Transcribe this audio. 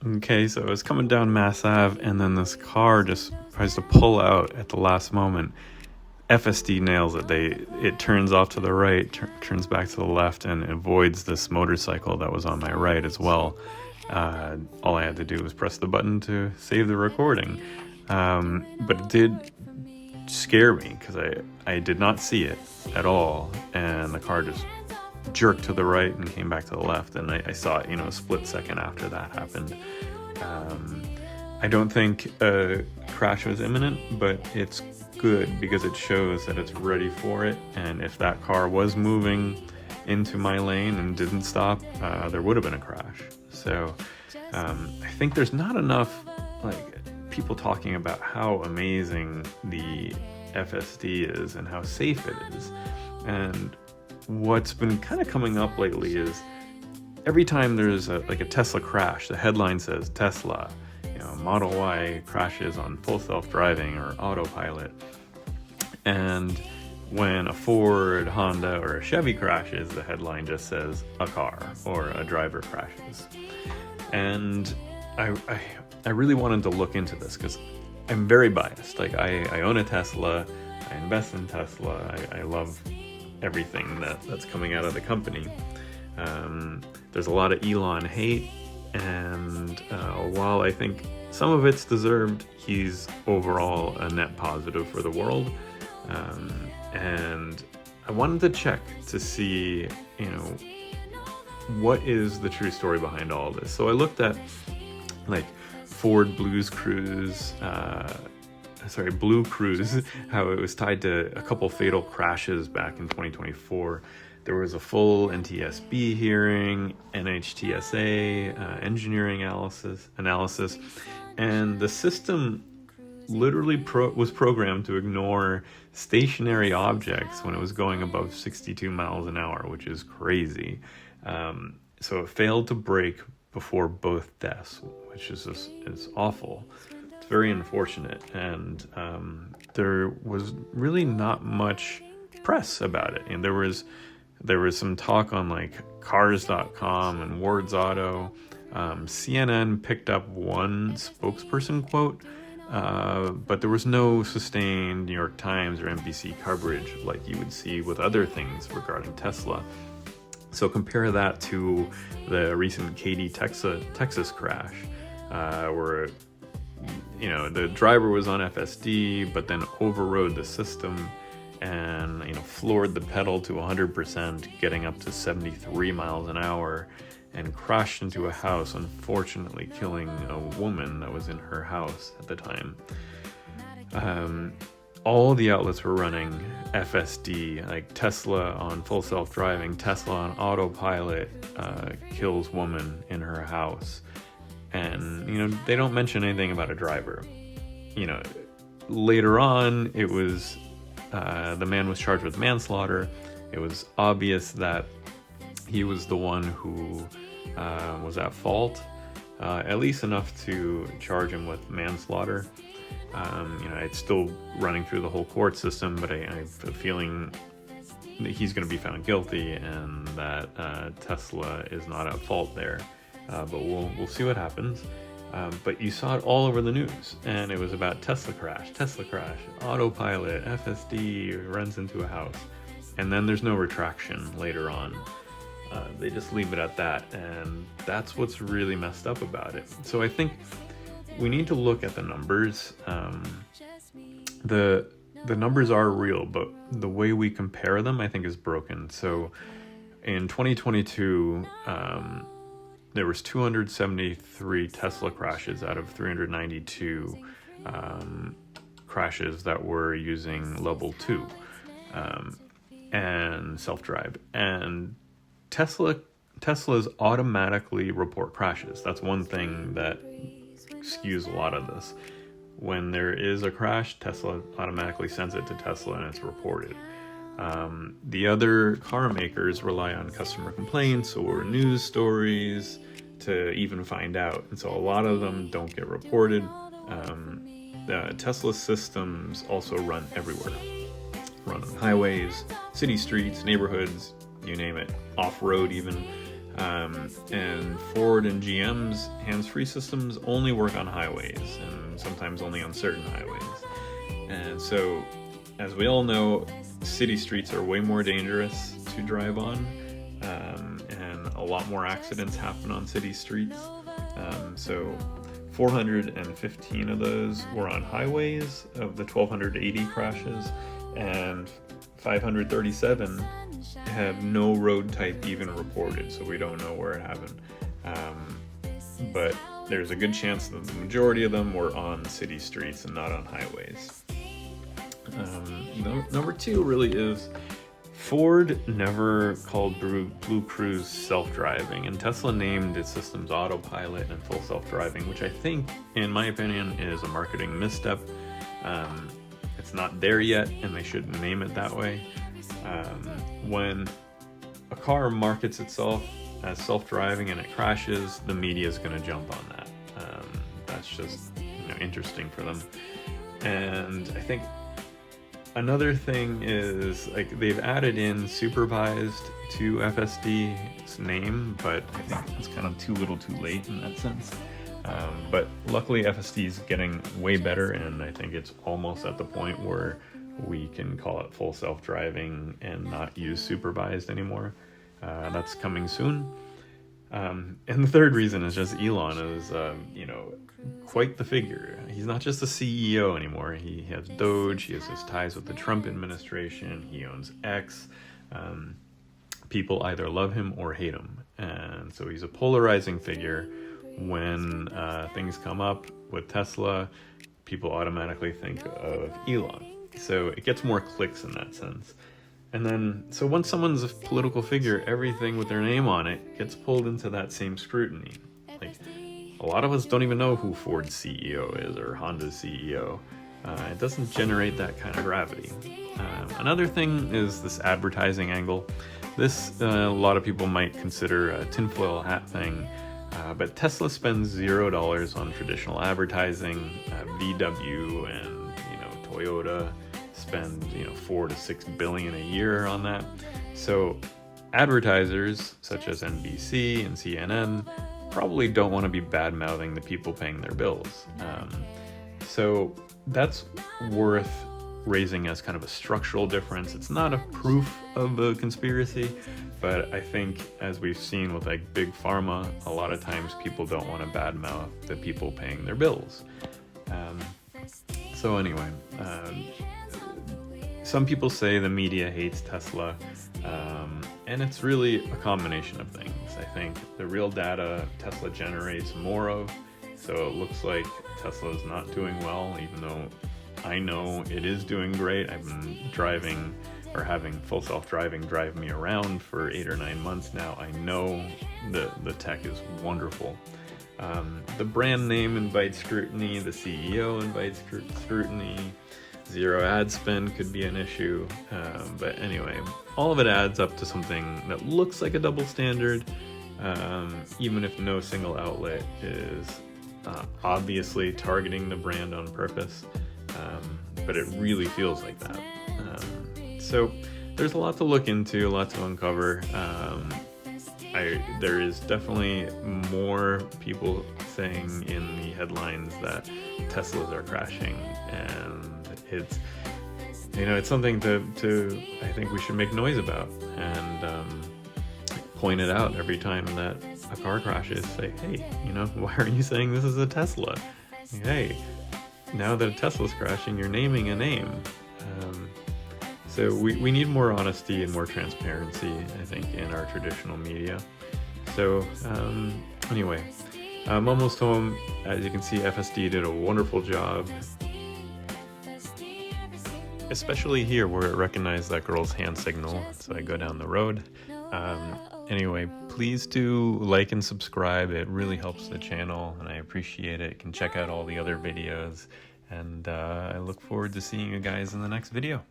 Okay, so I was coming down Mass Ave, and then this car just tries to pull out at the last moment. FSD nails it. It turns off to the right, turns back to the left, and avoids this motorcycle that was on my right as well. All I had to do was press the button to save the recording. But it did scare me because I did not see it at all, and the car just jerked to the right and came back to the left, and I saw it, a split second after that happened. I don't think a crash was imminent, but it's good because it shows that it's ready for it, and if that car was moving into my lane and didn't stop, there would have been a crash. So I think there's not enough people talking about how amazing the FSD is and how safe it is. And what's been kind of coming up lately is every time there's a Tesla crash, the headline says Tesla, Model Y crashes on full self-driving or Autopilot. And when a Ford, Honda, or a Chevy crashes, the headline just says a car or a driver crashes. And I really wanted to look into this because I'm very biased. I own a Tesla, I invest in Tesla, I love everything that's coming out of the company. There's a lot of Elon hate, and while I think some of it's deserved, he's overall a net positive for the world. And I wanted to check to see, what is the true story behind all this. So I looked at Ford BlueCruise, how it was tied to a couple fatal crashes back in 2024. There was a full NTSB hearing, NHTSA, engineering analysis, and the system literally was programmed to ignore stationary objects when it was going above 62 miles an hour, which is crazy. So it failed to brake before both deaths, which is awful. It's very unfortunate, and there was really not much press about it. And there was some talk on Cars.com and Ward's Auto. CNN picked up one spokesperson quote, but there was no sustained New York Times or NBC coverage like you would see with other things regarding Tesla. So compare that to the recent Katy, Texas crash, where the driver was on FSD, but then overrode the system and floored the pedal to 100%, getting up to 73 miles an hour, and crashed into a house, unfortunately killing a woman that was in her house at the time. All the outlets were running FSD, like Tesla on full self-driving, Tesla on Autopilot, kills woman in her house. And, they don't mention anything about a driver. Later on, it was, the man was charged with manslaughter. It was obvious that he was the one who was at fault, at least enough to charge him with manslaughter. It's still running through the whole court system, but I have a feeling that he's going to be found guilty and that Tesla is not at fault there. But we'll see what happens. But you saw it all over the news, and it was about Tesla crash, Autopilot, FSD runs into a house, and then there's no retraction later on. They just leave it at that, and that's what's really messed up about it. So I think we need to look at the numbers. The numbers are real, but the way we compare them, I think, is broken. So in 2022, there was 273 Tesla crashes out of 392 crashes that were using level 2 and self-drive. And Teslas automatically report crashes. That's one thing that skews a lot of this. When there is a crash, Tesla automatically sends it to Tesla and it's reported. The other car makers rely on customer complaints or news stories to even find out, and so a lot of them don't get reported. The Tesla systems also run everywhere. Run on highways, city streets, neighborhoods, you name it, off-road even. And Ford and GM's hands-free systems only work on highways, and sometimes only on certain highways. And so, as we all know, city streets are way more dangerous to drive on, and a lot more accidents happen on city streets. So 415 of those were on highways of the 1,280 crashes, and 537 have no road type even reported, so we don't know where it happened. But there's a good chance that the majority of them were on city streets and not on highways. Number two really is Ford never called BlueCruise self-driving, and Tesla named its systems Autopilot and full self-driving, which I think, in my opinion, is a marketing misstep. It's not there yet, and they shouldn't name it that way. When a car markets itself as self-driving and it crashes, the media is going to jump on that. That's just interesting for them. And I think another thing is, like, they've added in supervised to FSD's name, but I think it's kind of too little too late in that sense. But luckily FSD is getting way better, and I think it's almost at the point where we can call it full self-driving and not use supervised anymore. That's coming soon. And the third reason is just Elon is, quite the figure. He's not just a CEO anymore. He has Doge, he has his ties with the Trump administration, he owns X. People either love him or hate him. And so he's a polarizing figure. When things come up with Tesla, people automatically think of Elon. So it gets more clicks in that sense. And then, so once someone's a political figure, everything with their name on it gets pulled into that same scrutiny. Like, a lot of us don't even know who Ford's CEO is or Honda's CEO. It doesn't generate that kind of gravity. Another thing is this advertising angle. This, a lot of people might consider a tinfoil hat thing. But Tesla spends $0 on traditional advertising. VW and Toyota spend $4 to $6 billion a year on that. So advertisers such as NBC and CNN probably don't want to be bad-mouthing the people paying their bills. So that's worth raising as kind of a structural difference. It's not a proof of a conspiracy, but I think, as we've seen with like big pharma, a lot of times people don't want to badmouth the people paying their bills. So anyway, some people say the media hates Tesla, and it's really a combination of things. I think the real data Tesla generates more of, so it looks like Tesla is not doing well, even though I know it is doing great. I've been driving or having full self-driving drive me around for 8 or 9 months now. I know the tech is wonderful. The brand name invites scrutiny, the CEO invites scrutiny, zero ad spend could be an issue, but anyway, all of it adds up to something that looks like a double standard, even if no single outlet is obviously targeting the brand on purpose, but it really feels like that. So there's a lot to look into, a lot to uncover. There is definitely more people saying in the headlines that Teslas are crashing, and it's something to I think we should make noise about and point it out every time that a car crashes. Say, hey, why are you saying this is a Tesla? Hey, now that a Tesla's crashing, you're naming a name. So we need more honesty and more transparency, I think, in our traditional media. So anyway, I'm almost home. As you can see, FSD did a wonderful job, especially here where it recognized that girl's hand signal, so I go down the road. Anyway, please do like and subscribe. It really helps the channel, and I appreciate it. You can check out all the other videos, and I look forward to seeing you guys in the next video.